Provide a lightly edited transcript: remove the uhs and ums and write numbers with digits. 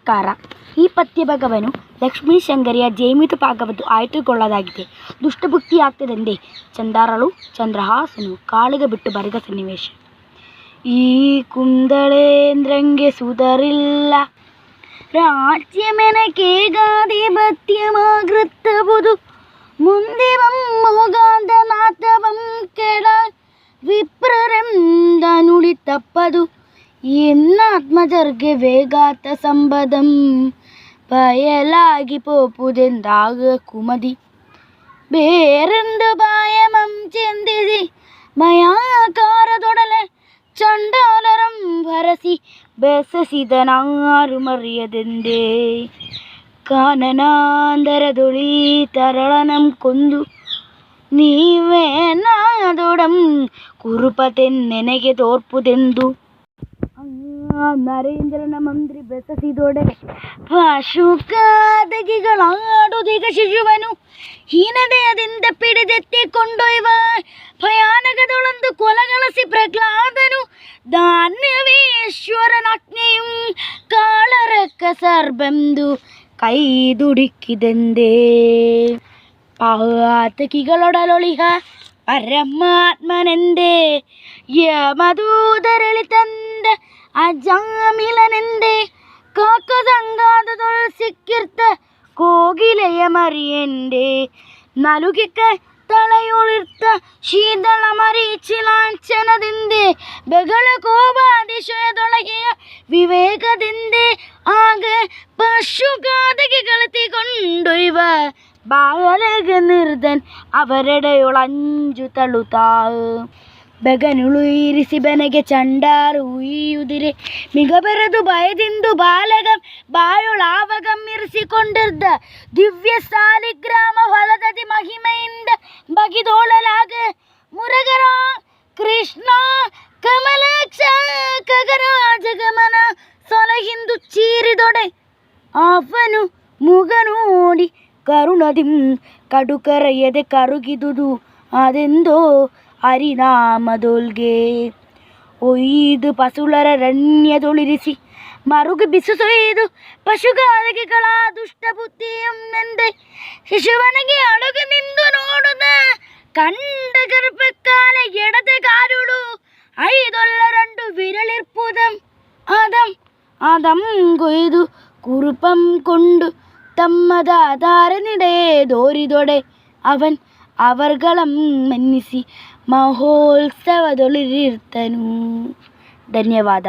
ನಮಸ್ಕಾರ. ಈ ಪದ್ಯಭಾಗವನ್ನು ಲಕ್ಷ್ಮೀ ಶಂಕರಿಯ ಜೈಮಿತ ಭಾಗವದ್ದು ಆಯ್ದುಕೊಳ್ಳಲಾಗಿದೆ. ದುಷ್ಟಭುಕ್ತಿ ಆಗ್ತದೆಂದೇ ಚಂದಾರಳು ಚಂದ್ರಹಾಸನು ಕಾಳಿಗೆ ಬಿಟ್ಟು ಬರೆದ ಸನ್ನಿವೇಶ. ಈ ಕುಂದಳೇಂದ್ರಂಗೆ ಸುಧರಿಲ್ಲ ರಾಜ್ಯಮೆನಕೇಗಾಧಿಪತ್ಯಮಾಗೃತ್ತಬುದು ಮುಂದಿವಂ ಮೋಗಾಂಧನಾಥವಂ ಕೆಳ ವಿಪ್ರರೆಂದ ನುಡಿ ತಪ್ಪದು എന്നാത്മജർഗെ വേഗാത്ത സമ്പദം പയലാകി പോപ്പുതെന്താക കുമതി ಬೇರೆಂದು ಬಾಯಮಂ ಚೆಂದಿಸಿ ಮಯಾಕಾರದೊಡಲೆ ಚಂಡಾಲರಂ ಭರಸಿ ಬೆಸಸಿದನಾರು ಮರೆಯದೆಂದೇ ಕಾನನಾಂದರದೊಳಿ ತರಳನಂ ಕೊಂದು ನೀವೇ ನಾದೊಡಂ ಕುರುಪತೆನ್ನೆನೆಗೆ ತೋರ್ಪುದೆಂದು ನರೇಂದ್ರನ ಮಂತ್ರಿ ಬೆಸಸಿದೊಡೆ ಪಶುಕಾದಗಿಗಳಾಡುದಿಗ ಶಿಶುವನು ಹೀನದೇಯದಿಂದ ಪಿಡಿದೆತ್ತಿಕೊಂಡೊಯ್ವ ಭಯಾನಕದೊಳೊಂದು ಕೊಲಗಳಸಿ ಪ್ರಹ್ಲಾದನು ಧಾನ್ಯವೇಶ್ವರನಾಜ್ಞೆಯು ಕಾಳರಕ್ಕ ಸರ್ಬೆಂದು ಕೈ ದುಡುಕಿದೆಂದೇ ಪಾತಕಿಗಳೊಡಲೊಳಿಹ ಪರಮಾತ್ಮನೆಂದೇ ಯಮದೂತರೆಳಿ ತಂದ ಅಜಾಮಿಲನೆಂದೇ ಕಾಕದಂಗಾದದೊಳ ಸಿಕ್ಕಿರ್ತ ಕೋಗಿಲೆಯ ಮರಿಯೆಂದೇ ನಲುಗಿಕ ತಲೆಯೊಳಿರ್ತ ಶೀತಳ ಮರೀಚಿಲಾಂಛನದಿಂದೆ ಬೆಗಳ ಕೋಪಾದಿಶಯದೊಳಗೆಯ ವಿವೇಕದಿಂದೆ ಆಗ ಪಶುಗಾದಗೆ ಗಳಿತಿಕೊಂಡೊಯ್ವ ಬಾಯಲೆಗೆ ನಿರ್ದನ್ ಅವರೆಡೆಯೊಳಂಜು ತಳುತ್ತಾ ಬೆಗನುಳುಯಿರಿಸಿ ಬೆನಗೆ ಚಂಡಾರು ಉಯ್ಯುದಿರೆ ಮಿಗ ಬೆರೆದು ಭಯದಿಂದು ಬಾಲಗಂ ಬಾಯೊಳಾವಗಮ್ಮಿರಿಸಿಕೊಂಡಿದ್ದ ದಿವ್ಯ ಸಾಲಿಗ್ರಾಮ ಹೊಲದದಿ ಮಹಿಮೆಯಿಂದ ಬಗಿದೋಳಲಾಗ ಮುರಗರ ಕೃಷ್ಣ ಕಮಲಾಕ್ಷ ಖಗರಾಜಗಮನ ಸೊಲಹಿಂದು ಚೀರಿದೊಡೆ ಅವನು ಮುಗ ನೋಡಿ ಕರುಣದಿಂ ಕಡುಕರ ಎದೆ ಕರುಗಿದುದು ಅದೆಂದೋ ಹರಿನಾಮದೊಲ್ಗೆ ಒಯ್ದು ಪಸುಳರ ರಣ್ಯದೊಳಿರಿಸಿ ಮರುಗು ಬಿಸುಸೊಯ್ದು ಪಶುಗಾಲಗಿಗಳ ದುಷ್ಟ ಬುದ್ಧಿಯೆಂದೆ ಶಿಶುವನಿಗೆ ಅಡುಗೆ ನಿಂದು ನೋಡುದ ಕಂಡ ಗರ್ಭಕಾಲ ಎಡದೆ ಕಾರುಡು ಐದೊಲ್ಲರಂಡು ವಿರಳಿರ್ಪುದಂ ಅದಂ ಕೊಯ್ದು ಕುರುಪಂ ಕೊಂಡು ತಮ್ಮದ ಆಧಾರನಿಡೆ ದೋರಿದೊಡೆ ಅವನ್ ಅവർಗളം ಮನ್ನಿಸಿ ಮಹೋತ್ಸವದೊಳಿರ್ತನು. ಧನ್ಯವಾದ.